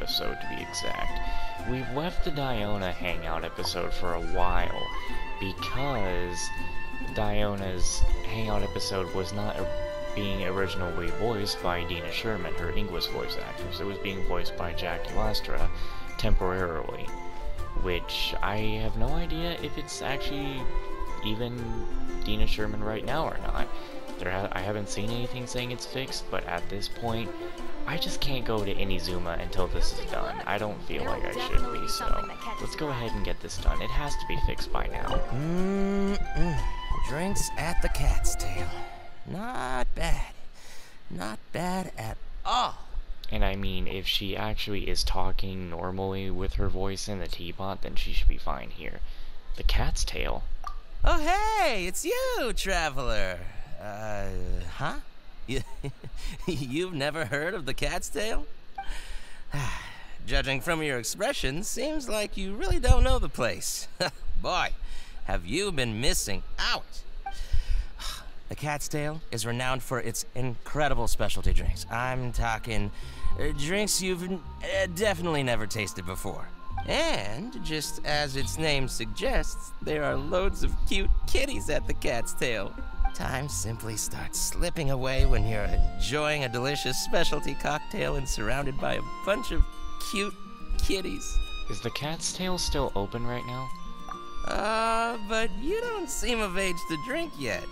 episode to be exact. We've left the Diona hangout episode for a while because Diona's hangout episode was not being originally voiced by Dina Sherman, her English voice actress. It was being voiced by Jackie Lastra temporarily, which I have no idea if it's actually even Dina Sherman right now or not. I haven't seen anything saying it's fixed, but at this point, I just can't go to Inizuma until this is done. I don't feel like I should be, so let's go ahead and get this done. It has to be fixed by now. Drinks at the Cat's Tail. Not bad. Not bad at all. And I mean, if she actually is talking normally with her voice in the teapot, then she should be fine here. The Cat's Tail? Oh, hey, it's you, traveler. Huh? You've never heard of the Cat's Tail? Judging from your expression, seems like you really don't know the place. Boy, have you been missing out. The Cat's Tail is renowned for its incredible specialty drinks. I'm talking drinks you've definitely never tasted before. And, just as its name suggests, there are loads of cute kitties at the Cat's Tail. Time simply starts slipping away when you're enjoying a delicious specialty cocktail and surrounded by a bunch of cute kitties. Is the Cat's Tail still open right now? But you don't seem of age to drink yet.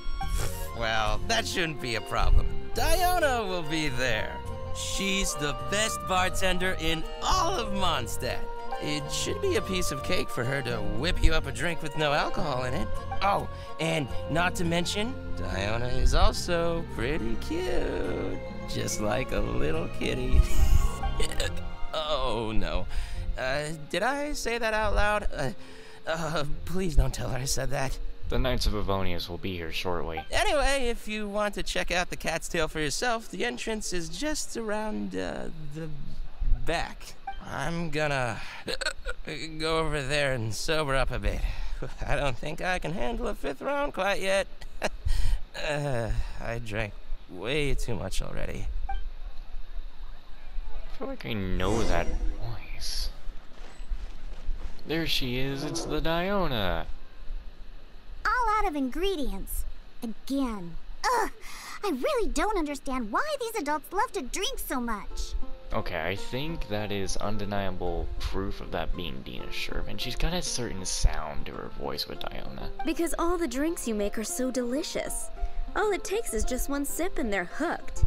Well, that shouldn't be a problem. Diona will be there. She's the best bartender in all of Mondstadt. It should be a piece of cake for her to whip you up a drink with no alcohol in it. Oh, and not to mention, Diona is also pretty cute. Just like a little kitty. Oh, no. Did I say that out loud? Please don't tell her I said that. The Knights of Avonius will be here shortly. Anyway, if you want to check out the Cat's Tail for yourself, the entrance is just around, the back. I'm gonna go over there and sober up a bit. I don't think I can handle a 5th round quite yet. I drank way too much already. I feel like I know that voice. There she is, it's the Diona. All out of ingredients. Again. Ugh! I really don't understand why these adults love to drink so much. Okay, I think that is undeniable proof of that being Dina Sherman. She's got a certain sound to her voice with Diona. Because all the drinks you make are so delicious. All it takes is just one sip and they're hooked.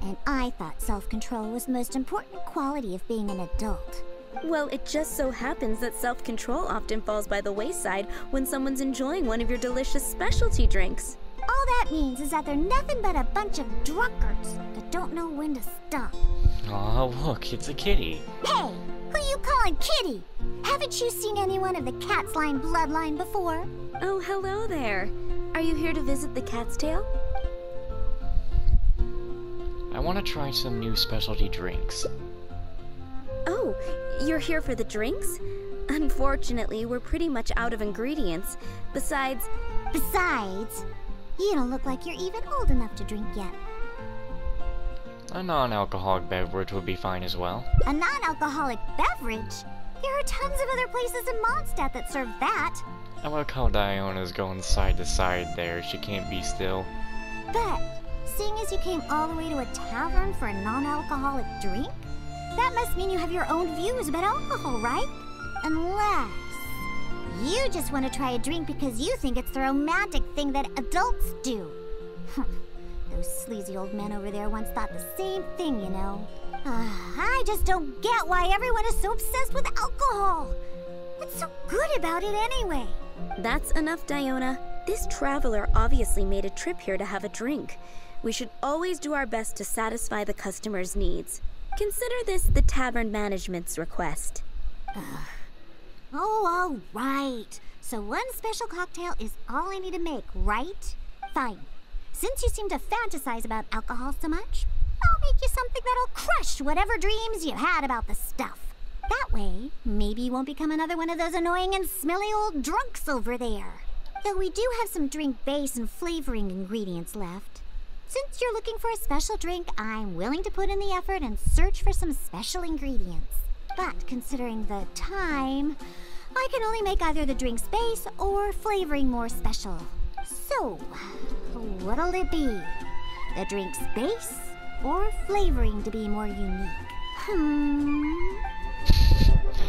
And I thought self-control was the most important quality of being an adult. Well, it just so happens that self-control often falls by the wayside when someone's enjoying one of your delicious specialty drinks. All that means is that they're nothing but a bunch of drunkards that don't know when to stop. Oh, look, it's a kitty. Hey, who you calling kitty? Haven't you seen anyone of the Cat's Line bloodline before? Oh, hello there. Are you here to visit the Cat's Tail? I want to try some new specialty drinks. Oh, you're here for the drinks? Unfortunately, we're pretty much out of ingredients. Besides, you don't look like you're even old enough to drink yet. A non-alcoholic beverage would be fine as well. A non-alcoholic beverage? There are tons of other places in Mondstadt that serve that. I like how Diona's going side to side there. She can't be still. But, seeing as you came all the way to a tavern for a non-alcoholic drink, that must mean you have your own views about alcohol, right? Unless you just want to try a drink because you think it's the romantic thing that adults do. Those sleazy old men over there once thought the same thing, you know. I just don't get why everyone is so obsessed with alcohol. What's so good about it anyway? That's enough, Diona. This traveler obviously made a trip here to have a drink. We should always do our best to satisfy the customer's needs. Consider this the tavern management's request. Oh, all right. So one special cocktail is all I need to make, right? Fine. Since you seem to fantasize about alcohol so much, I'll make you something that'll crush whatever dreams you had about the stuff. That way, maybe you won't become another one of those annoying and smelly old drunks over there. Though we do have some drink base and flavoring ingredients left. Since you're looking for a special drink, I'm willing to put in the effort and search for some special ingredients. But considering the time, I can only make either the drink's base or flavoring more special. So, what'll it be? The drink's base or flavoring to be more unique?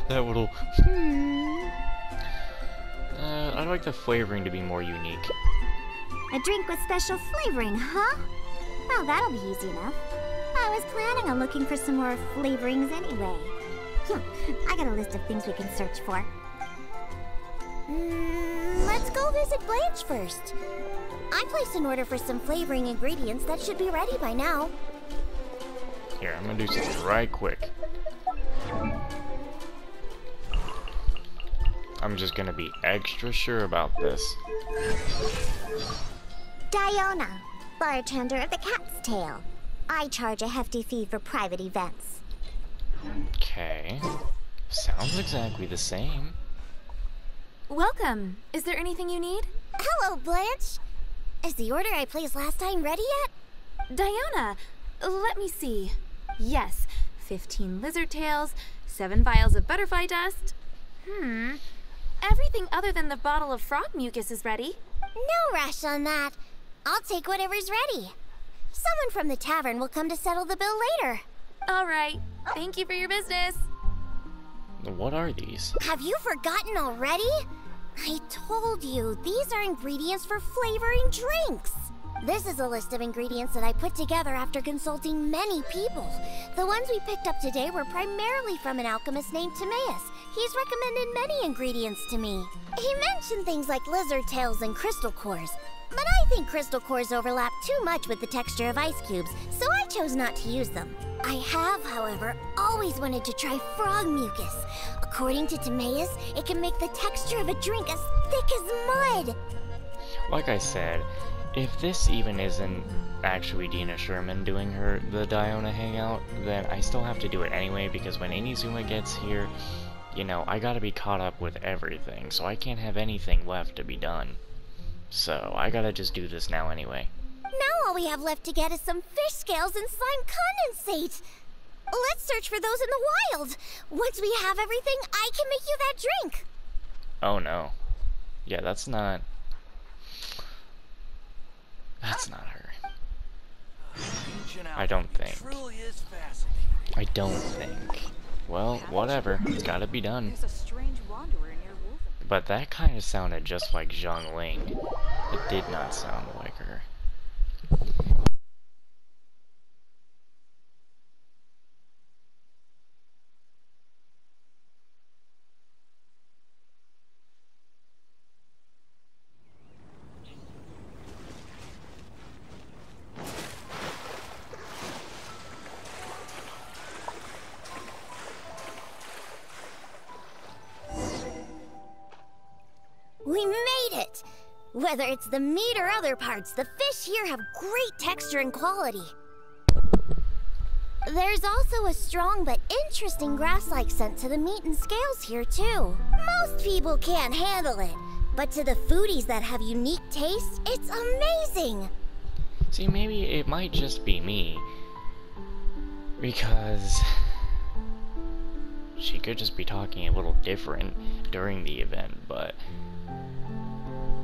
That little I'd like the flavoring to be more unique. A drink with special flavoring, huh? Well, that'll be easy enough. I was planning on looking for some more flavorings anyway. I got a list of things we can search for. Let's go visit Blanche first. I placed an order for some flavoring ingredients that should be ready by now. Here, I'm gonna do something right quick. I'm just gonna be extra sure about this. Diona, bartender of the Cat's Tail. I charge a hefty fee for private events. Okay. Sounds exactly the same. Welcome. Is there anything you need? Hello, Blanche. Is the order I placed last time ready yet? Diona, let me see. Yes, 15 lizard tails, 7 vials of butterfly dust. Everything other than the bottle of frog mucus is ready. No rush on that. I'll take whatever's ready. Someone from the tavern will come to settle the bill later. All right. Thank you for your business. What are these? Have you forgotten already? I told you, these are ingredients for flavoring drinks. This is a list of ingredients that I put together after consulting many people. The ones we picked up today were primarily from an alchemist named Timaeus. He's recommended many ingredients to me. He mentioned things like lizard tails and crystal cores, but I think crystal cores overlap too much with the texture of ice cubes, so I chose not to use them. I have, however, always wanted to try frog mucus. According to Timaeus, it can make the texture of a drink as thick as mud. Like I said, if this even isn't actually Dina Sherman doing the Diona hangout, then I still have to do it anyway, because when Inizuma gets here, you know, I gotta be caught up with everything, so I can't have anything left to be done. So, I gotta just do this now anyway. Now all we have left to get is some fish scales and slime condensate. Let's search for those in the wild. Once we have everything, I can make you that drink. Oh no. Yeah, that's not her. I don't think. I don't think. Well, whatever. It's gotta be done. But that kind of sounded just like Zhang Ling. It did not sound like her. We made it! Whether it's the meat or other parts, the fish here have great texture and quality. There's also a strong but interesting grass-like scent to the meat and scales here, too. Most people can't handle it, but to the foodies that have unique tastes, it's amazing! See, maybe it might just be me, because she could just be talking a little different during the event, but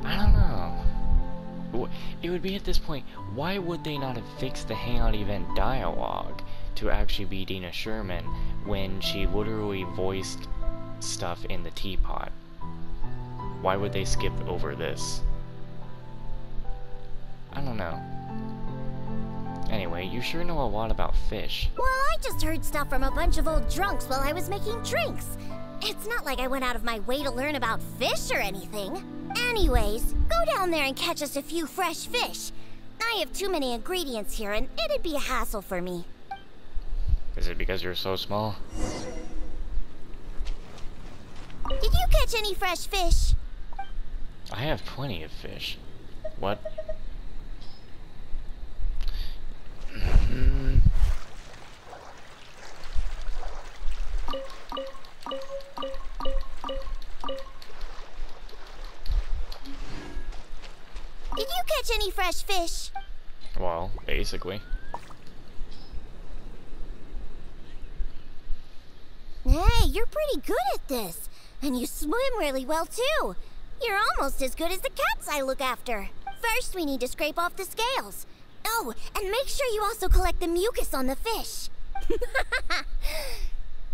I don't know. It would be at this point, why would they not have fixed the hangout event dialogue to actually be Dina Sherman when she literally voiced stuff in the teapot? Why would they skip over this? I don't know. Anyway, you sure know a lot about fish. Well, I just heard stuff from a bunch of old drunks while I was making drinks. It's not like I went out of my way to learn about fish or anything. Anyways, go down there and catch us a few fresh fish. I have too many ingredients here, and it'd be a hassle for me. Is it because you're so small? Did you catch any fresh fish? I have plenty of fish. What? Did you catch any fresh fish? Well, basically. Hey, you're pretty good at this. And you swim really well, too. You're almost as good as the cats I look after. First, we need to scrape off the scales. Oh, and make sure you also collect the mucus on the fish.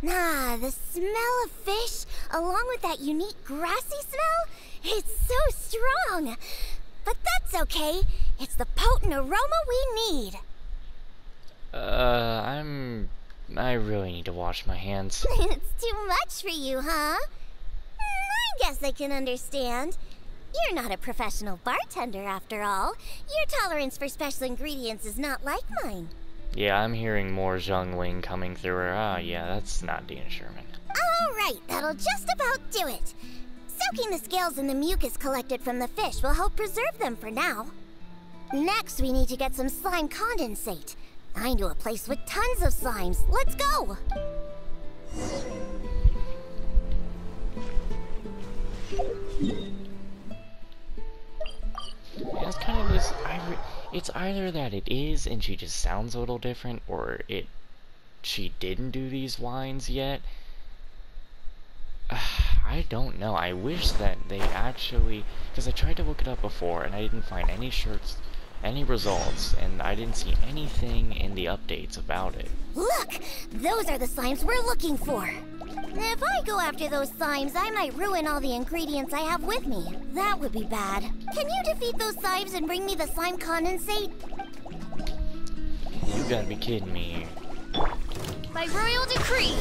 The smell of fish, along with that unique grassy smell, it's so strong. But that's okay. It's the potent aroma we need. I really need to wash my hands. It's too much for you, huh? I guess I can understand. You're not a professional bartender, after all. Your tolerance for special ingredients is not like mine. Yeah, I'm hearing more Zhongling coming through her. Yeah, that's not Dina Sherman. Alright, that'll just about do it. Soaking the scales in the mucus collected from the fish will help preserve them for now. Next, we need to get some slime condensate. I know a place with tons of slimes. Let's go! Yeah, it's kind of this. It's either that it is and she just sounds a little different, or she didn't do these wines yet. I don't know. I wish that they actually, because I tried to look it up before and I didn't find any results, and I didn't see anything in the updates about it. Look! Those are the slimes we're looking for. If I go after those slimes, I might ruin all the ingredients I have with me. That would be bad. Can you defeat those slimes and bring me the slime condensate? You gotta be kidding me. By royal decree.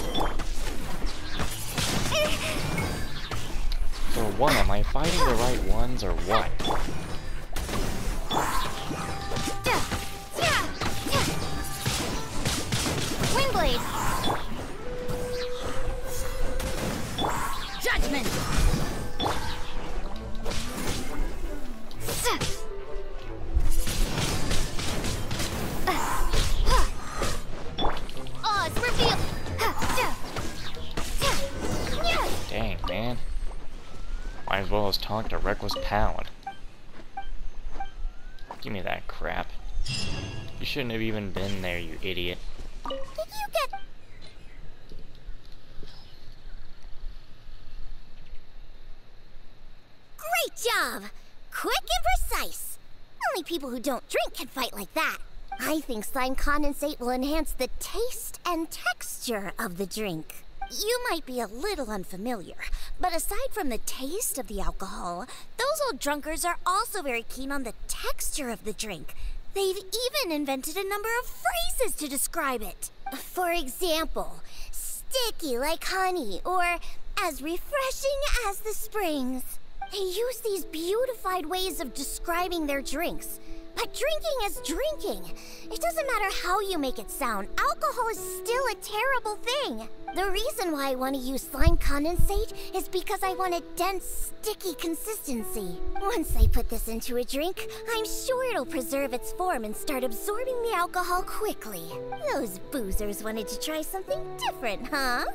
For one, am I fighting the right ones or what? Windblade. Judgment. Oh, it's revealed. Dang, man. Might as well as talk to Reckless Pound. Give me that crap. You shouldn't have even been there, you idiot. Did you get... Great job! Quick and precise. Only people who don't drink can fight like that. I think slime condensate will enhance the taste and texture of the drink. You might be a little unfamiliar, but aside from the taste of the alcohol, those old drunkards are also very keen on the texture of the drink. They've even invented a number of phrases to describe it. For example, sticky like honey, or as refreshing as the springs. They use these beautified ways of describing their drinks. But drinking is drinking. It doesn't matter how you make it sound, alcohol is still a terrible thing. The reason why I want to use slime condensate is because I want a dense, sticky consistency. Once I put this into a drink, I'm sure it'll preserve its form and start absorbing the alcohol quickly. Those boozers wanted to try something different, huh?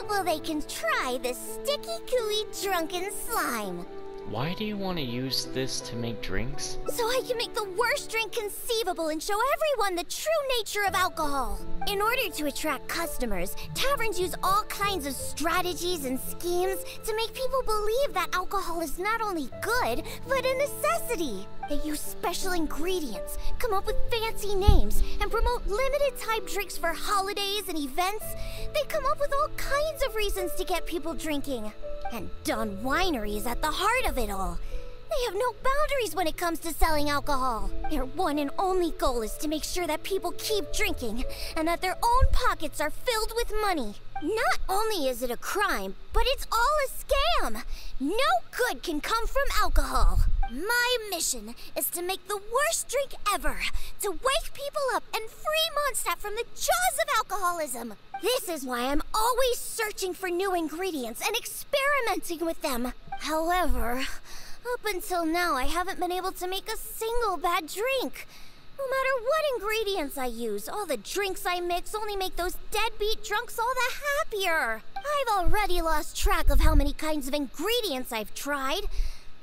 Well, they can try the sticky, gooey, drunken slime. Why do you want to use this to make drinks? So I can make the worst drink conceivable and show everyone the true nature of alcohol. In order to attract customers, taverns use all kinds of strategies and schemes to make people believe that alcohol is not only good, but a necessity. They use special ingredients, come up with fancy names, and promote limited-time drinks for holidays and events. They come up with all kinds of reasons to get people drinking. And Dawn Winery is at the heart of it all. They have no boundaries when it comes to selling alcohol. Their one and only goal is to make sure that people keep drinking and that their own pockets are filled with money. Not only is it a crime, but it's all a scam. No good can come from alcohol. My mission is to make the worst drink ever, to wake people up and free Mondstadt from the jaws of alcoholism. This is why I'm always searching for new ingredients and experimenting with them. However, up until now, I haven't been able to make a single bad drink. No matter what ingredients I use, all the drinks I mix only make those deadbeat drunks all the happier. I've already lost track of how many kinds of ingredients I've tried.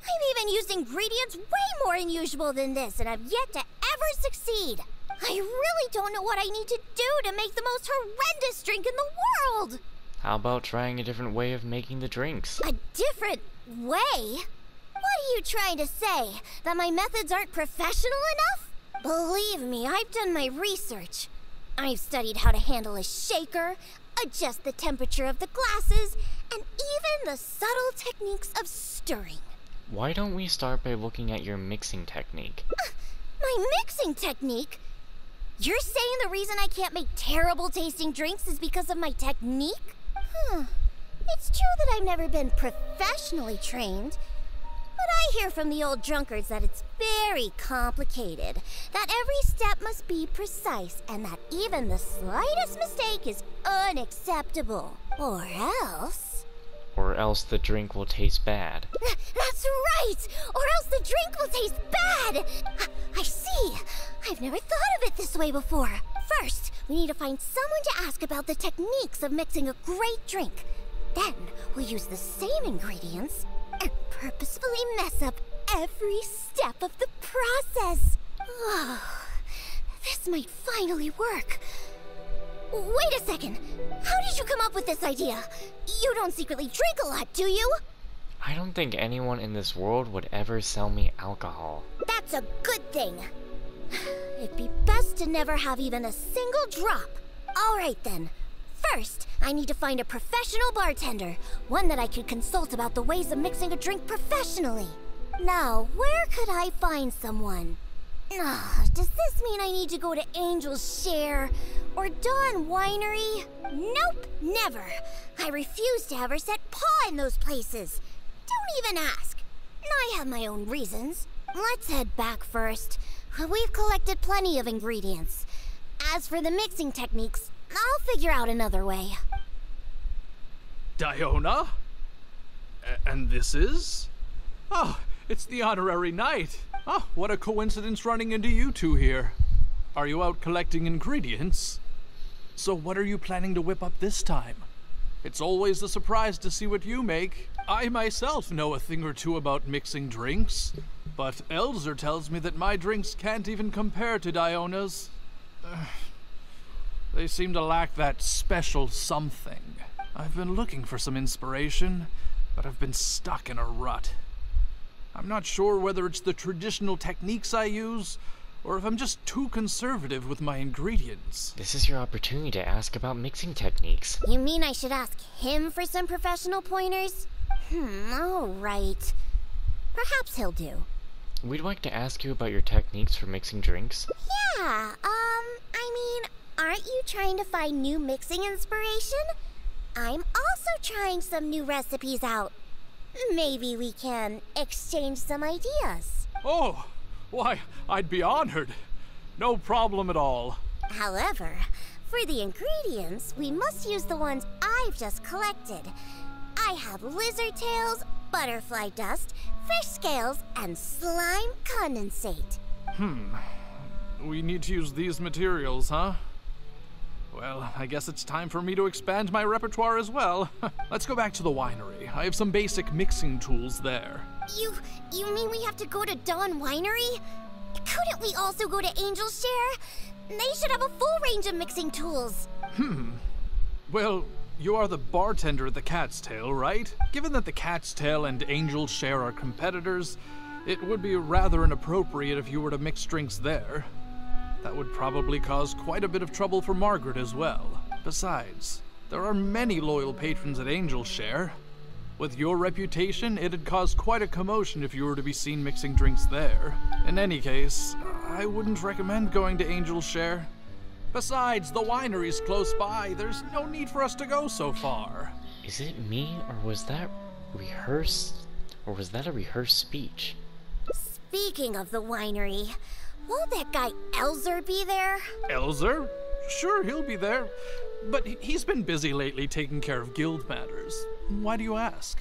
I've even used ingredients way more unusual than this, and I've yet to never succeed. I really don't know what I need to do to make the most horrendous drink in the world. How about trying a different way of making the drinks? A different way? What are you trying to say? That my methods aren't professional enough? Believe me, I've done my research. I've studied how to handle a shaker, adjust the temperature of the glasses, and even the subtle techniques of stirring. Why don't we start by looking at your mixing technique? My mixing technique? You're saying the reason I can't make terrible tasting drinks is because of my technique? It's true that I've never been professionally trained, but I hear from the old drunkards that it's very complicated, that every step must be precise, and that even the slightest mistake is unacceptable. Or else... Or else the drink will taste bad. That's right! Or else the drink will taste bad! I see! I've never thought of it this way before. First, we need to find someone to ask about the techniques of mixing a great drink. Then, we'll use the same ingredients and purposefully mess up every step of the process. Oh, this might finally work. Wait a second. How did you come up with this idea? You don't secretly drink a lot, do you? I don't think anyone in this world would ever sell me alcohol. That's a good thing. It'd be best to never have even a single drop. All right then. First, I need to find a professional bartender, one that I could consult about the ways of mixing a drink professionally. Now, where could I find someone? Does this mean I need to go to Angel's Share or Dawn Winery? Nope, never. I refuse to ever set paw in those places. Don't even ask. I have my own reasons. Let's head back first. We've collected plenty of ingredients. As for the mixing techniques, I'll figure out another way. Diona? And this is? Oh, it's the honorary knight. Oh, what a coincidence running into you two here. Are you out collecting ingredients? So what are you planning to whip up this time? It's always a surprise to see what you make. I myself know a thing or two about mixing drinks, but Elzer tells me that my drinks can't even compare to Diona's. They seem to lack that special something. I've been looking for some inspiration, but I've been stuck in a rut. I'm not sure whether it's the traditional techniques I use, or if I'm just too conservative with my ingredients. This is your opportunity to ask about mixing techniques. You mean I should ask him for some professional pointers? All right. Perhaps he'll do. We'd like to ask you about your techniques for mixing drinks. Yeah, aren't you trying to find new mixing inspiration? I'm also trying some new recipes out. Maybe we can exchange some ideas. Oh, why, I'd be honored. No problem at all. However, for the ingredients, we must use the ones I've just collected. I have lizard tails, butterfly dust, fish scales, and slime condensate. We need to use these materials, huh? Well, I guess it's time for me to expand my repertoire as well. Let's go back to the winery. I have some basic mixing tools there. You mean we have to go to Dawn Winery? Couldn't we also go to Angel's Share? They should have a full range of mixing tools. Well, you are the bartender at the Cat's Tail, right? Given that the Cat's Tail and Angel's Share are competitors, it would be rather inappropriate if you were to mix drinks there. That would probably cause quite a bit of trouble for Margaret as well. Besides, there are many loyal patrons at Angel's Share. With your reputation, it'd cause quite a commotion if you were to be seen mixing drinks there. In any case, I wouldn't recommend going to Angel's Share. Besides, the winery's close by. There's no need for us to go so far. Is it me, or was that rehearsed? Or was that a rehearsed speech? Speaking of the winery, won't that guy Elzer be there? Elzer? Sure, he'll be there. But he's been busy lately taking care of guild matters. Why do you ask?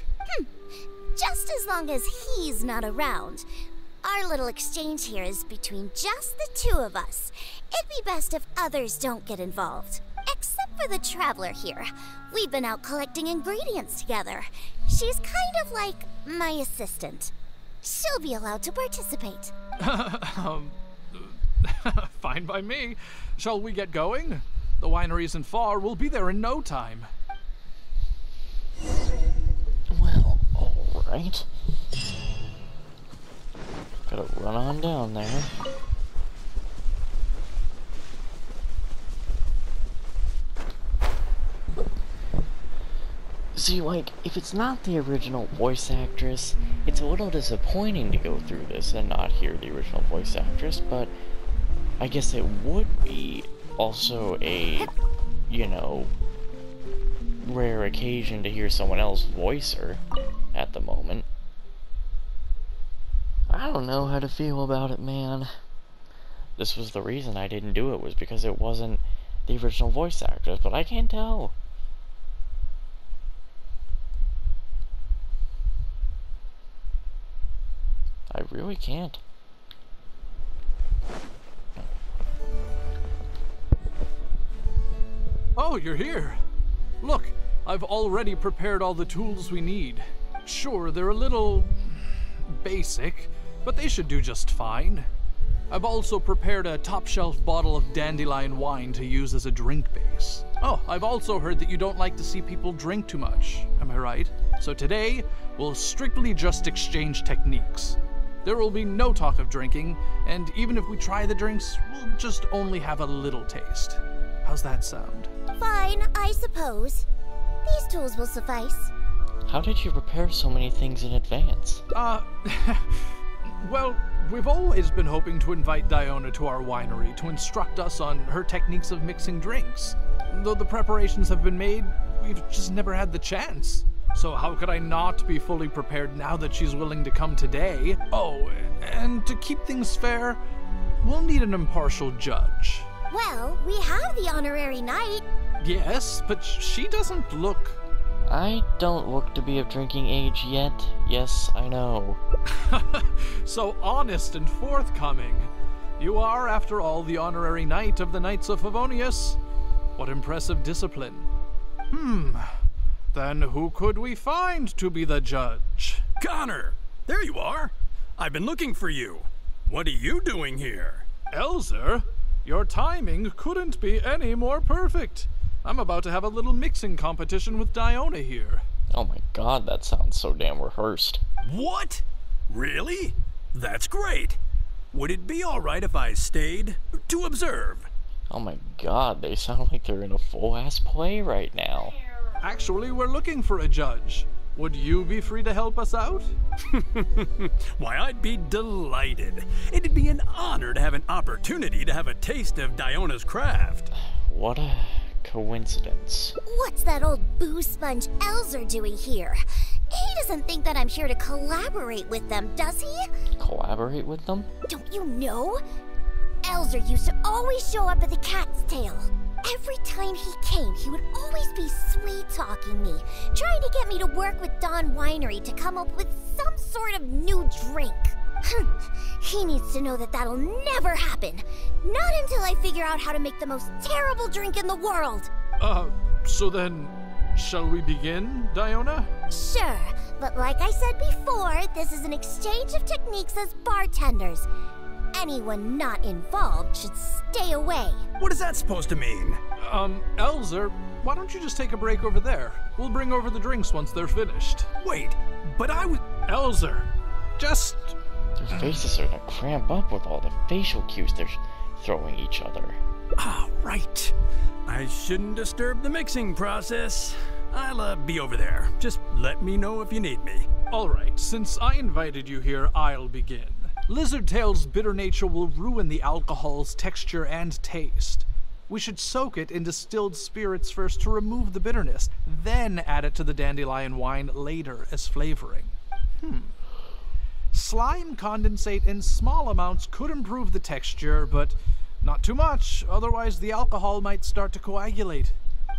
Just as long as he's not around. Our little exchange here is between just the two of us. It'd be best if others don't get involved. Except for the traveler here. We've been out collecting ingredients together. She's kind of like my assistant. She'll be allowed to participate. Fine by me. Shall we get going? The winery isn't far. We'll be there in no time. Well, alright. Gotta run on down there. See, like, if it's not the original voice actress, it's a little disappointing to go through this and not hear the original voice actress, but I guess it would be also a, you know, rare occasion to hear someone else voice her at the moment. I don't know how to feel about it, man. This was the reason I didn't do it, was because it wasn't the original voice actress, but I can't tell. I really can't. Oh, you're here. Look, I've already prepared all the tools we need. Sure, they're a little basic, but they should do just fine. I've also prepared a top-shelf bottle of dandelion wine to use as a drink base. Oh, I've also heard that you don't like to see people drink too much. Am I right? So today, we'll strictly just exchange techniques. There will be no talk of drinking, and even if we try the drinks, we'll just only have a little taste. How's that sound? Fine, I suppose. These tools will suffice. How did you prepare so many things in advance? Well, we've always been hoping to invite Diona to our winery to instruct us on her techniques of mixing drinks. Though the preparations have been made, we've just never had the chance. So how could I not be fully prepared now that she's willing to come today? Oh, and to keep things fair, we'll need an impartial judge. Well, we have the honorary knight. Yes, but she doesn't look... I don't look to be of drinking age yet. Yes, I know. So honest and forthcoming. You are, after all, the honorary knight of the Knights of Favonius. What impressive discipline. Then who could we find to be the judge? Connor! There you are! I've been looking for you. What are you doing here? Elzer, your timing couldn't be any more perfect. I'm about to have a little mixing competition with Diona here. Oh my god, that sounds so damn rehearsed. What? Really? That's great. Would it be alright if I stayed to observe? Oh my god, they sound like they're in a full-ass play right now. Actually, we're looking for a judge. Would you be free to help us out? Why, I'd be delighted. It'd be an honor to have an opportunity to have a taste of Diona's craft. What a coincidence. What's that old booze sponge Elzer doing here? He doesn't think that I'm here to collaborate with them, does he? Collaborate with them? Don't you know? Elzer used to always show up at the Cat's Tail. Every time he came, he would always be sweet-talking me, trying to get me to work with Dawn Winery to come up with some sort of new drink. He needs to know that that'll never happen. Not until I figure out how to make the most terrible drink in the world. So then, shall we begin, Diona? Sure, but like I said before, this is an exchange of techniques as bartenders. Anyone not involved should stay away. What is that supposed to mean? Elzer, why don't you just take a break over there? We'll bring over the drinks once they're finished. Wait, but I was... Elzer, just... Their faces are gonna cramp up with all the facial cues they're throwing each other. Ah, right. I shouldn't disturb the mixing process. I'll be over there. Just let me know if you need me. All right, since I invited you here, I'll begin. Lizardtail's bitter nature will ruin the alcohol's texture and taste. We should soak it in distilled spirits first to remove the bitterness, then add it to the dandelion wine later as flavoring. Slime condensate in small amounts could improve the texture, but not too much, otherwise the alcohol might start to coagulate.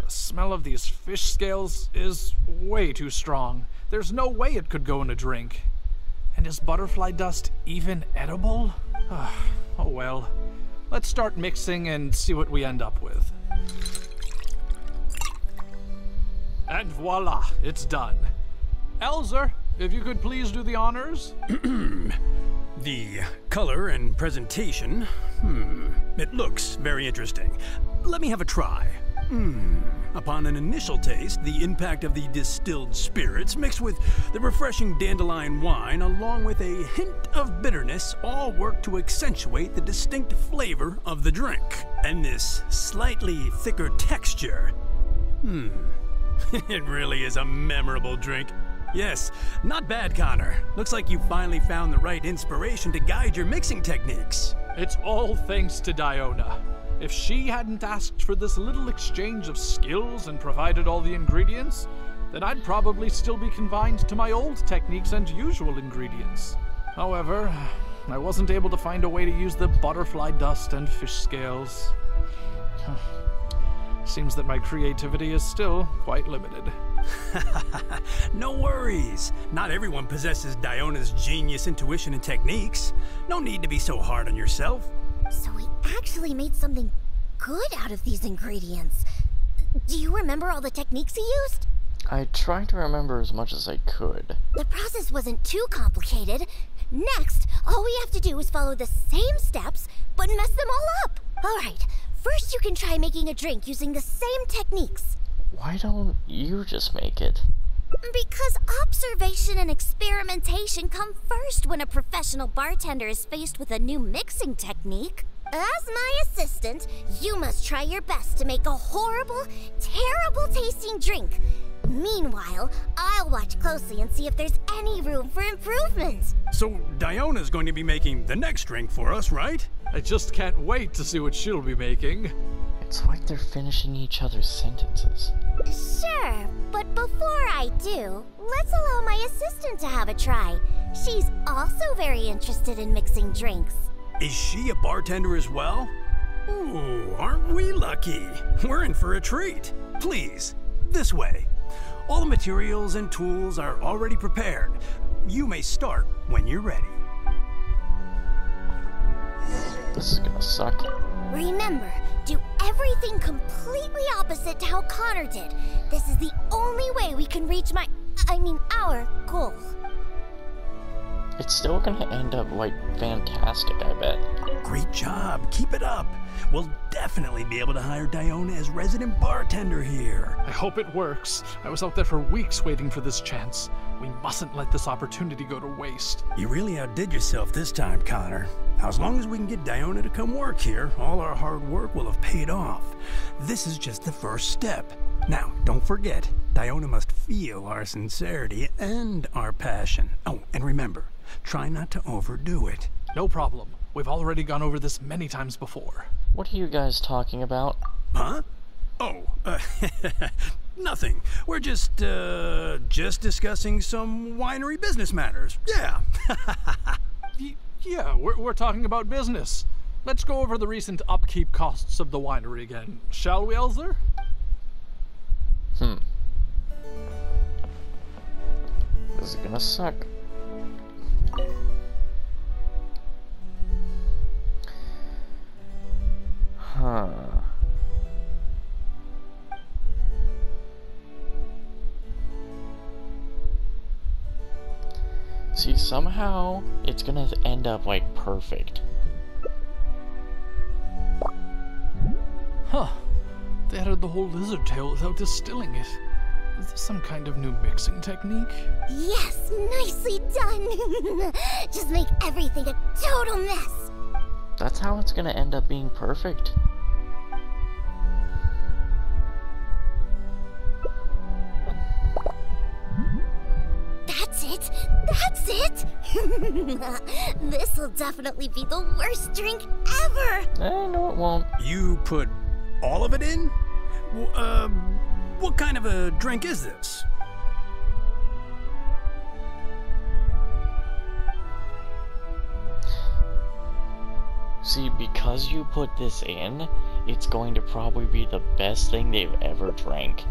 The smell of these fish scales is way too strong. There's no way it could go in a drink. And is butterfly dust even edible? Oh well. Let's start mixing and see what we end up with. And voila, it's done. Elzer, if you could please do the honors? The The color and presentation. It looks very interesting. Let me have a try. Upon an initial taste, the impact of the distilled spirits mixed with the refreshing dandelion wine along with a hint of bitterness all work to accentuate the distinct flavor of the drink. And this slightly thicker texture. It really is a memorable drink. Yes, not bad, Connor. Looks like you finally found the right inspiration to guide your mixing techniques. It's all thanks to Diona. If she hadn't asked for this little exchange of skills and provided all the ingredients, then I'd probably still be confined to my old techniques and usual ingredients. However, I wasn't able to find a way to use the butterfly dust and fish scales. Seems that my creativity is still quite limited. No worries. Not everyone possesses Diona's genius intuition and techniques. No need to be so hard on yourself. So we actually made something good out of these ingredients. Do you remember all the techniques he used? I tried to remember as much as I could. The process wasn't too complicated. Next, all we have to do is follow the same steps, but mess them all up. Alright, first you can try making a drink using the same techniques. Why don't you just make it? Because observation and experimentation come first when a professional bartender is faced with a new mixing technique. As my assistant, you must try your best to make a horrible, terrible tasting drink. Meanwhile, I'll watch closely and see if there's any room for improvement. So Diona's going to be making the next drink for us, right? I just can't wait to see what she'll be making. It's like they're finishing each other's sentences. Sure, but before I do, let's allow my assistant to have a try. She's also very interested in mixing drinks. Is she a bartender as well? Ooh, aren't we lucky? We're in for a treat. Please, this way. All the materials and tools are already prepared. You may start when you're ready. This is gonna suck. Remember, do everything completely opposite to how Connor did. This is the only way we can reach our goal. It's still gonna end up, like, fantastic, I bet. Great job. Keep it up. We'll definitely be able to hire Diona as resident bartender here. I hope it works. I was out there for weeks waiting for this chance. We mustn't let this opportunity go to waste. You really outdid yourself this time, Connor. Now, as long as we can get Diona to come work here, all our hard work will have paid off. This is just the first step. Now, don't forget, Diona must feel our sincerity and our passion. Oh, and remember, try not to overdo it. No problem. We've already gone over this many times before. What are you guys talking about? Huh? Oh, nothing. We're just discussing some winery business matters. Yeah. Yeah, we're talking about business. Let's go over the recent upkeep costs of the winery again, shall we, Elzer? This is gonna suck. Huh. See, somehow it's gonna end up like perfect. Huh. They added the whole lizard tail without distilling it. Is this some kind of new mixing technique? Yes, nicely done. Just make everything a total mess. That's how it's gonna end up being perfect. That's it! That's it! This'll definitely be the worst drink ever! No, it won't. You put all of it in? What kind of a drink is this? See, because you put this in, it's going to probably be the best thing they've ever drank.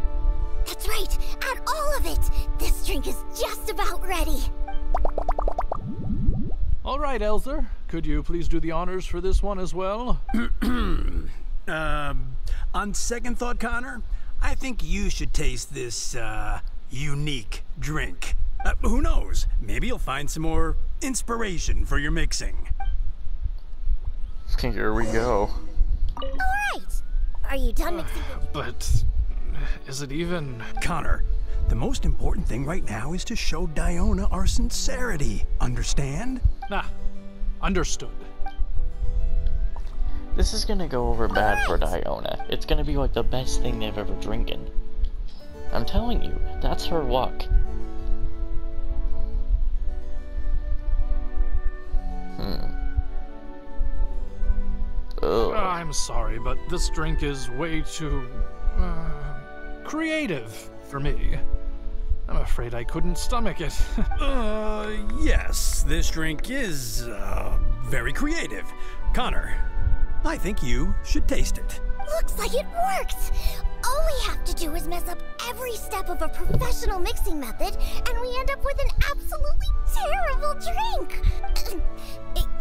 That's right! Add all of it! This drink is just about ready! All right, Elzer. Could you please do the honors for this one as well? On second thought, Connor, I think you should taste this, unique drink. Who knows? Maybe you'll find some more inspiration for your mixing. Here we go. Alright! Are you done mixing the... But is it even... Connor, the most important thing right now is to show Diona our sincerity. Understand? Nah, understood. This is gonna go over bad for Diona. It's gonna be like the best thing they've ever drinking. I'm telling you, that's her luck. Ugh. I'm sorry, but this drink is way too... creative for me. I'm afraid I couldn't stomach it. Yes, this drink is, very creative. Connor, I think you should taste it. Looks like it worked! All we have to do is mess up every step of a professional mixing method, and we end up with an absolutely terrible drink!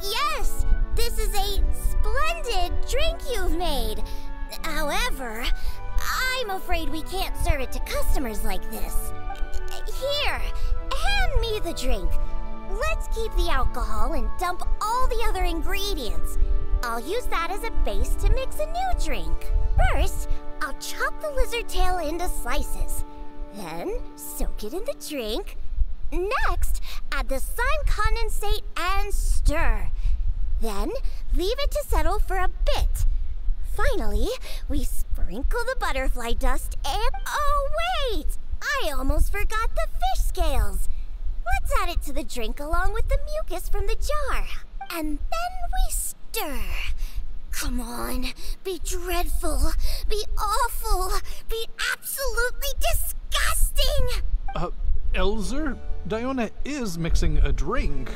Yes, this is a splendid drink you've made. However, I'm afraid we can't serve it to customers like this. Here, hand me the drink. Let's keep the alcohol and dump all the other ingredients. I'll use that as a base to mix a new drink. First, I'll chop the lizard tail into slices. Then, soak it in the drink. Next, add the slime condensate and stir. Then, leave it to settle for a bit. Finally, we sprinkle the butterfly dust and... Oh, wait! I almost forgot the fish scales. Let's add it to the drink along with the mucus from the jar. And then we stir. Come on, be dreadful, be awful, be absolutely disgusting! Elzer, Diona is mixing a drink,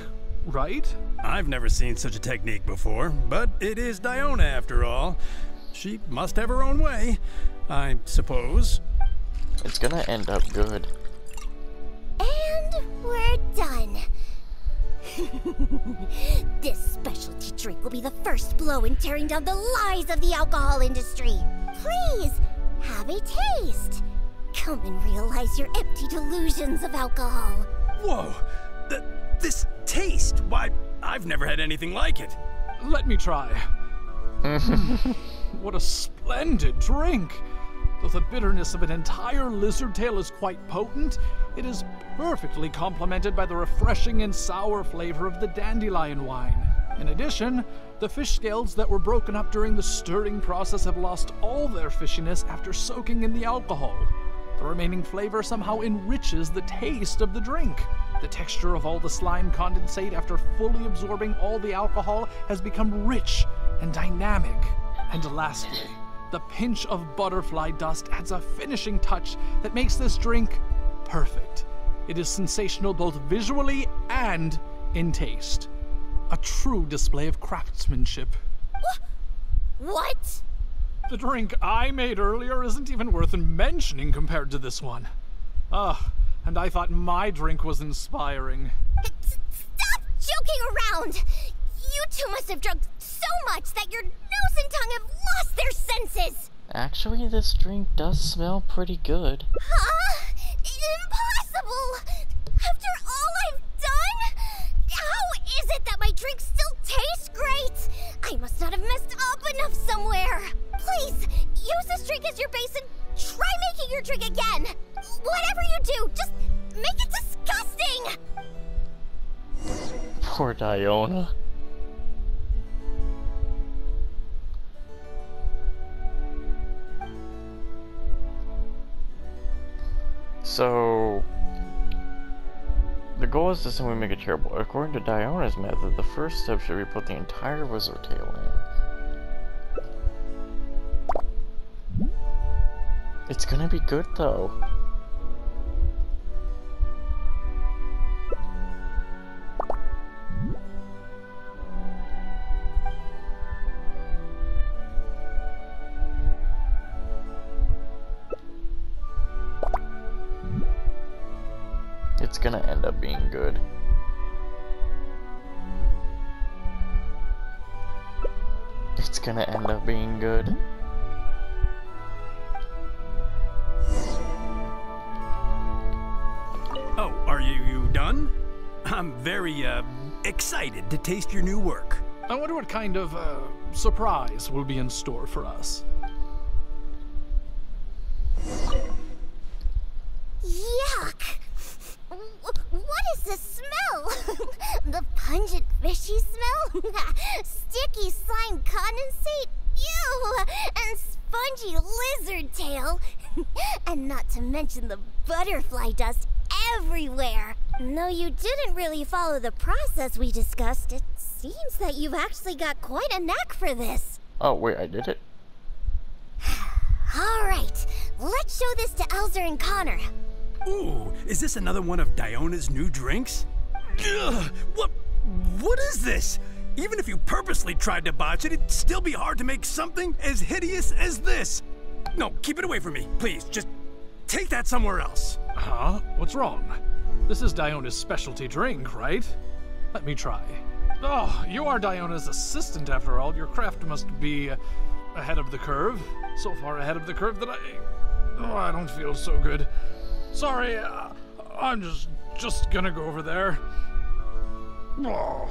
right? I've never seen such a technique before, but it is Diona after all. She must have her own way, I suppose. It's gonna end up good. And we're done. This specialty drink will be the first blow in tearing down the lies of the alcohol industry. Please, have a taste. Come and realize your empty delusions of alcohol. Whoa! This taste! Why, I've never had anything like it. Let me try. What a splendid drink! Though the bitterness of an entire lizard tail is quite potent, it is perfectly complemented by the refreshing and sour flavor of the dandelion wine. In addition, the fish scales that were broken up during the stirring process have lost all their fishiness after soaking in the alcohol. The remaining flavor somehow enriches the taste of the drink. The texture of all the slime condensate after fully absorbing all the alcohol has become rich and dynamic. And lastly, the pinch of butterfly dust adds a finishing touch that makes this drink perfect. It is sensational both visually and in taste. A true display of craftsmanship. What? The drink I made earlier isn't even worth mentioning compared to this one. And I thought my drink was inspiring. Stop joking around! You two must have drunk so much that your nose and tongue have lost their senses! Actually, this drink does smell pretty good. Huh? Impossible! After all I've done? How is it that my drink still tastes great? I must not have messed up enough somewhere. Please, use this drink as your base and try making your drink again. Whatever you do, just make it disgusting! Poor Diona. So, the goal is to simply make it terrible. According to Diona's method, the first step should be put the entire lizard tail in. It's gonna be good though. It's gonna end up being good. It's gonna end up being good. Oh, are you done? I'm very, excited to taste your new work. I wonder what kind of, surprise will be in store for us. Yuck! What is this smell? The pungent fishy smell? Sticky slime condensate? Ew! And spongy lizard tail? And not to mention the butterfly dust everywhere. No, you didn't really follow the process we discussed. It seems that you've actually got quite a knack for this. Oh, wait, I did it? Alright, let's show this to Elzer and Connor. Ooh, is this another one of Diona's new drinks? Ugh, what is this? Even if you purposely tried to botch it, it'd still be hard to make something as hideous as this. No, keep it away from me, please. Just take that somewhere else. Huh? What's wrong? This is Diona's specialty drink, right? Let me try. Oh, you are Diona's assistant after all. Your craft must be ahead of the curve. So far ahead of the curve that I don't feel so good. Sorry, I'm just gonna go over there. Oh.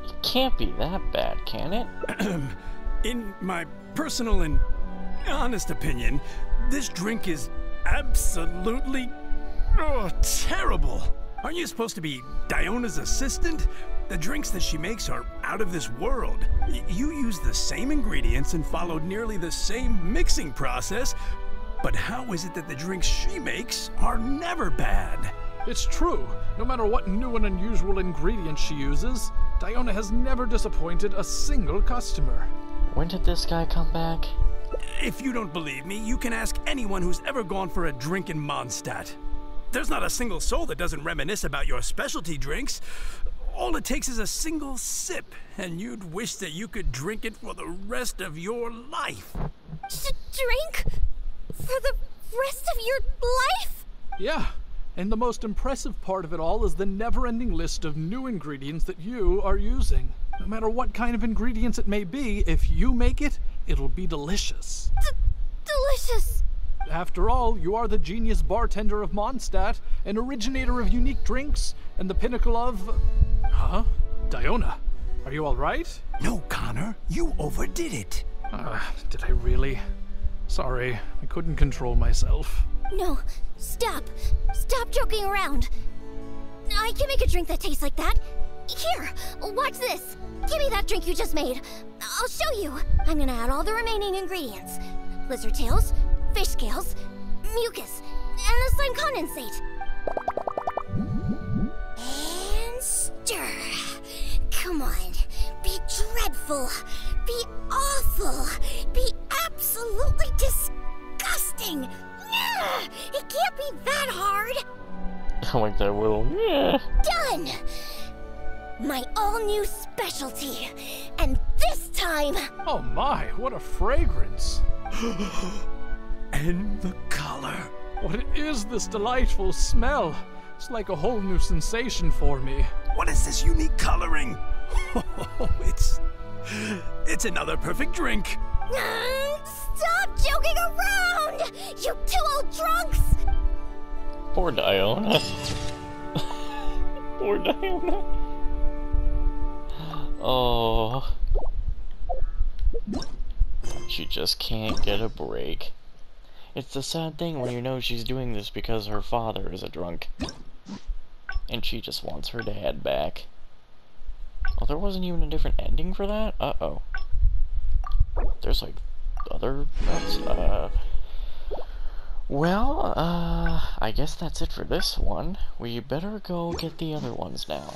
It can't be that bad, can it? In my personal and honest opinion, this drink is absolutely terrible. Aren't you supposed to be Diona's assistant? The drinks that she makes are out of this world. You use the same ingredients and followed nearly the same mixing process, but how is it that the drinks she makes are never bad? It's true. No matter what new and unusual ingredients she uses, Diona has never disappointed a single customer. When did this guy come back? If you don't believe me, you can ask anyone who's ever gone for a drink in Mondstadt. There's not a single soul that doesn't reminisce about your specialty drinks. All it takes is a single sip, and you'd wish that you could drink it for the rest of your life. Drink? For the rest of your life? Yeah, and the most impressive part of it all is the never-ending list of new ingredients that you are using. No matter what kind of ingredients it may be, if you make it, it'll be delicious. Delicious! After all, you are the genius bartender of Mondstadt, an originator of unique drinks, and the pinnacle of... Huh? Diona, are you all right? No, Connor, you overdid it. Did I really? Sorry, I couldn't control myself. No, stop. Stop joking around. I can make a drink that tastes like that. Here, watch this. Give me that drink you just made. I'll show you. I'm gonna add all the remaining ingredients. Lizard tails, fish scales, mucus, and the slime condensate. And stir. Come on. Be dreadful. Be awful. Be absolutely disgusting. It can't be that hard. I like that little, yeah. Done! My all-new specialty. And this time... Oh my, what a fragrance. And the color. What is this delightful smell? It's like a whole new sensation for me. What is this unique coloring? It's another perfect drink. Stop joking around! You two old drunks! Poor Diona. Poor Diona. Oh. She just can't get a break. It's the sad thing when you know she's doing this because her father is a drunk. And she just wants her dad back. Oh, there wasn't even a different ending for that? Uh-oh. There's like other... I guess that's it for this one. We better go get the other ones now.